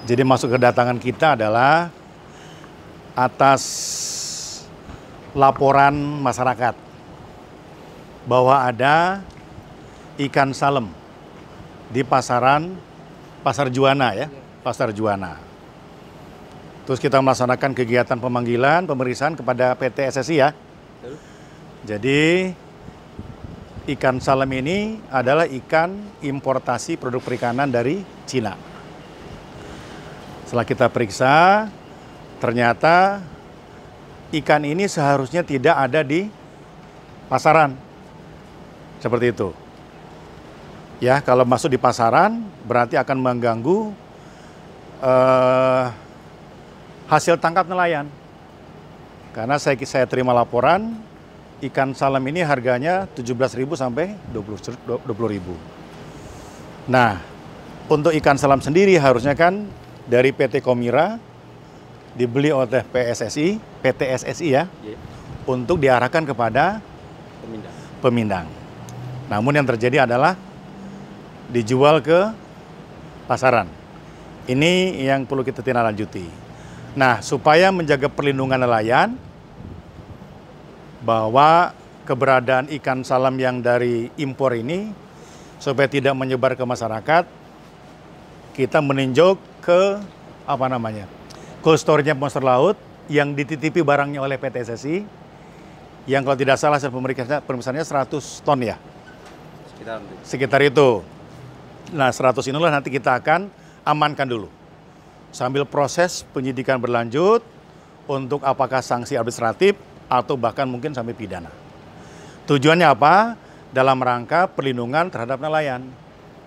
Jadi maksud kedatangan kita adalah atas laporan masyarakat bahwa ada ikan salem di Pasar Juwana ya, Pasar Juwana. Terus kita melaksanakan kegiatan pemanggilan, pemeriksaan kepada PT SSI ya. Jadi ikan salem ini adalah ikan importasi produk perikanan dari Cina. Setelah kita periksa, ternyata ikan ini seharusnya tidak ada di pasaran. Seperti itu. Ya, kalau masuk di pasaran berarti akan mengganggu hasil tangkap nelayan. Karena saya terima laporan, ikan salem ini harganya 17.000 sampai 20.000. Nah, untuk ikan salem sendiri harusnya kan dari PT Komira dibeli oleh PT SSI ya, untuk diarahkan kepada pemindang. Namun yang terjadi adalah dijual ke pasaran. Ini yang perlu kita tindak lanjuti. Nah, supaya menjaga perlindungan nelayan, bahwa keberadaan ikan salem yang dari impor ini supaya tidak menyebar ke masyarakat, kita meninjau ke cold storage-nya Monster Laut yang dititipi barangnya oleh PT SSI, yang kalau tidak salah hasil pemeriksaannya 100 ton ya, sekitar itu. Nah, 100 inilah nanti kita akan amankan dulu sambil proses penyidikan berlanjut untuk apakah sanksi administratif atau bahkan mungkin sampai pidana. Tujuannya apa? Dalam rangka perlindungan terhadap nelayan.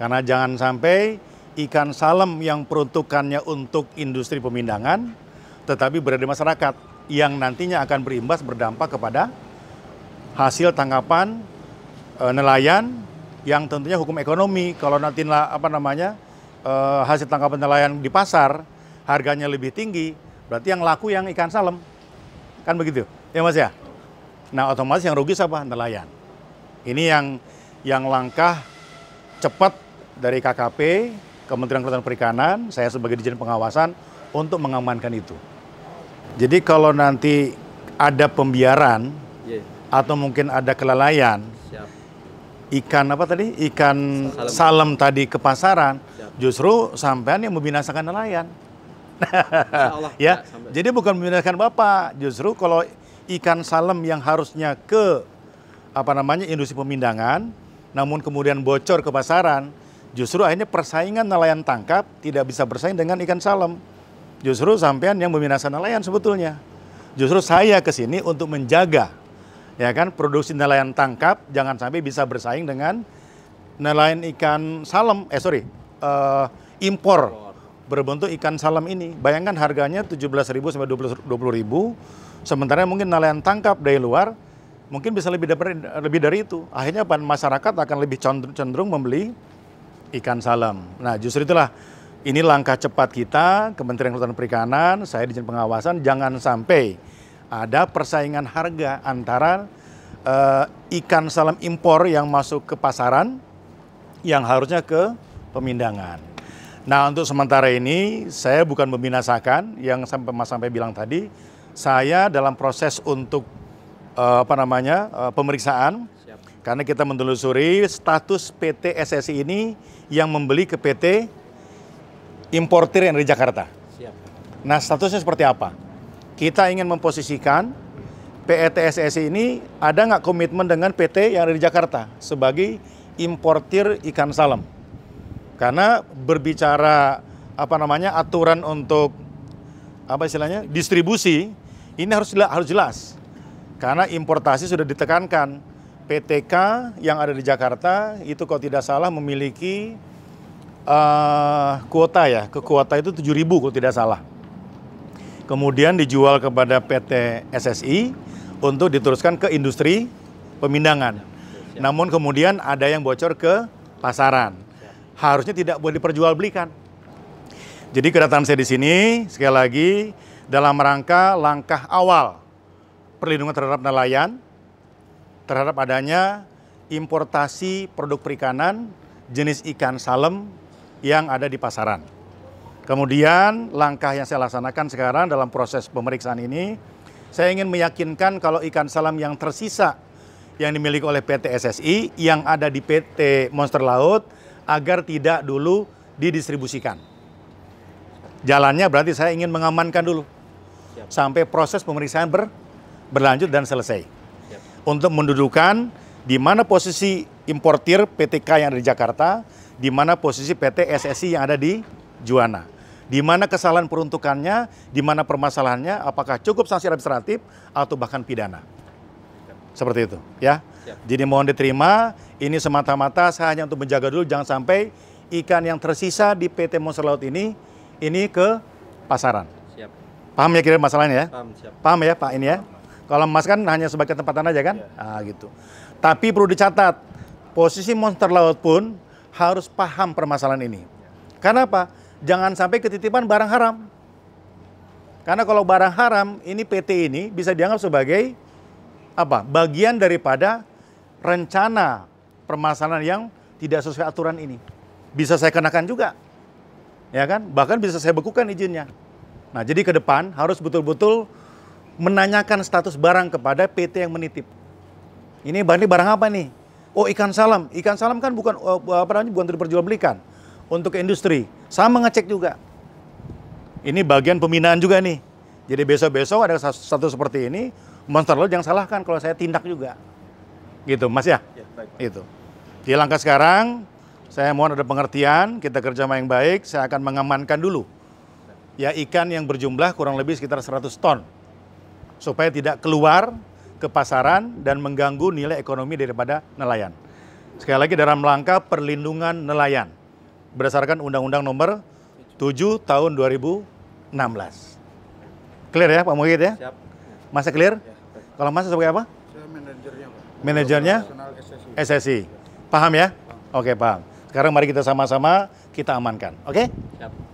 Karena jangan sampai ikan salem yang peruntukannya untuk industri pemindangan tetapi berada di masyarakat yang nantinya akan berdampak kepada hasil tangkapan nelayan yang tentunya hukum ekonomi. Kalau nanti hasil tangkapan nelayan di pasar harganya lebih tinggi, berarti yang laku yang ikan salem. Kan begitu, ya Mas ya? Nah, otomatis yang rugi siapa? Nelayan. Ini yang langkah cepat dari KKP, Kementerian Kelautan Perikanan, saya sebagai Dirjen Pengawasan untuk mengamankan itu. Jadi kalau nanti ada pembiaran atau mungkin ada kelalaian, ikan salem tadi ke pasaran, justru sampean yang membinasakan nelayan. Ya, jadi bukan membinasakan Bapak, justru kalau ikan salem yang harusnya ke industri pemindangan, namun kemudian bocor ke pasaran, justru akhirnya persaingan nelayan tangkap tidak bisa bersaing dengan ikan salem. Justru sampean yang membinasakan nelayan sebetulnya. Justru saya ke sini untuk menjaga produksi nelayan tangkap jangan sampai bisa bersaing dengan nelayan ikan salem, impor berbentuk ikan salem ini. Bayangkan harganya 17.000 sampai 20.000, sementara mungkin nelayan tangkap dari luar mungkin bisa lebih dari itu. Akhirnya masyarakat akan lebih cenderung membeli ikan salem. Nah, justru itulah ini langkah cepat kita, Kementerian Kelautan Perikanan, saya Dirjen Pengawasan, jangan sampai ada persaingan harga antara ikan salem impor yang masuk ke pasaran yang harusnya ke pemindangan. Nah, untuk sementara ini saya bukan membinasakan yang sampai bilang tadi. Saya dalam proses untuk pemeriksaan. Siap. Karena kita menelusuri status PT SSI ini yang membeli ke PT importir yang dari Jakarta. Siap. Nah, statusnya seperti apa? Kita ingin memposisikan PT SSI ini ada nggak komitmen dengan PT yang ada di Jakarta sebagai importir ikan salem. Karena berbicara aturan untuk distribusi ini harus jelas. Karena importasi sudah ditekankan. PTK yang ada di Jakarta itu kalau tidak salah memiliki kuota ya. Kuota itu 7.000 kalau tidak salah. Kemudian dijual kepada PT SSI untuk diteruskan ke industri pemindangan. Namun kemudian ada yang bocor ke pasaran. Harusnya tidak boleh diperjualbelikan. Jadi kedatangan saya di sini sekali lagi dalam rangka langkah awal perlindungan terhadap nelayan, terhadap adanya importasi produk perikanan jenis ikan salem yang ada di pasaran. Kemudian langkah yang saya laksanakan sekarang dalam proses pemeriksaan ini, saya ingin meyakinkan kalau ikan salam yang tersisa yang dimiliki oleh PT SSI yang ada di PT Monster Laut agar tidak dulu didistribusikan. Jalannya berarti saya ingin mengamankan dulu sampai proses pemeriksaan berlanjut dan selesai. Untuk mendudukan di mana posisi importir PTK yang ada di Jakarta, di mana posisi PT SSI yang ada di Juwana. Di mana kesalahan peruntukannya, di mana permasalahannya, apakah cukup sanksi administratif atau bahkan pidana. Seperti itu, ya. Jadi mohon diterima, ini semata-mata saya hanya untuk menjaga dulu jangan sampai ikan yang tersisa di PT Monster Laut ini ke pasaran. Siap. Paham ya kira masalahnya ya? Paham, siap. Paham ya Pak ini ya? Kalau emas kan hanya sebagai tempatan aja kan? Ya. Gitu. Tapi perlu dicatat, posisi Monster Laut pun harus paham permasalahan ini. Karena apa? Jangan sampai ketitipan barang haram. Karena kalau barang haram, ini PT ini bisa dianggap sebagai apa? Bagian daripada rencana permasalahan yang tidak sesuai aturan ini. Bisa saya kenakan juga. Ya kan? Bahkan bisa saya bekukan izinnya. Nah, jadi ke depan harus betul-betul menanyakan status barang kepada PT yang menitip. Ini barang apa nih? Oh, ikan salam. Ikan salam kan bukan bukan diperjualbelikan. Untuk industri, sama ngecek juga. Ini bagian pembinaan juga nih. Jadi besok-besok ada satu seperti ini, Monster Laut jangan salahkan kalau saya tindak juga. Gitu, Mas ya? Ya, baik. Itu. Di langkah sekarang, saya mohon ada pengertian, kita kerjasama yang baik, saya akan mengamankan dulu. Ya, ikan yang berjumlah kurang lebih sekitar 100 ton. Supaya tidak keluar ke pasaran dan mengganggu nilai ekonomi daripada nelayan. Sekali lagi dalam rangka perlindungan nelayan. Berdasarkan Undang-Undang Nomor 7 Tahun 2016. Clear ya Pak Muhid ya? Siap. Masa clear? Ya, kalau Mas sebagai apa? Saya manajernya Pak. Manajernya? SSI. Paham ya? Paham. Oke, paham. Sekarang mari kita sama-sama kita amankan. Oke? Siap.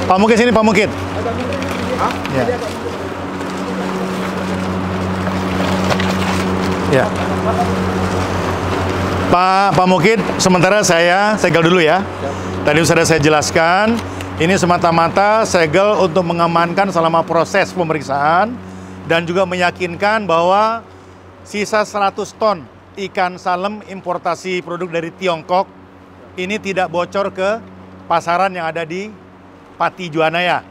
Pak Mukid sini, Pak Mukid. Ya. Ya. Pak Mukid, sementara saya segel dulu ya. Tadi sudah saya jelaskan, ini semata-mata segel untuk mengamankan selama proses pemeriksaan dan juga meyakinkan bahwa sisa 100 ton ikan salem importasi produk dari Tiongkok ini tidak bocor ke pasaran yang ada di Pati Juwana ya.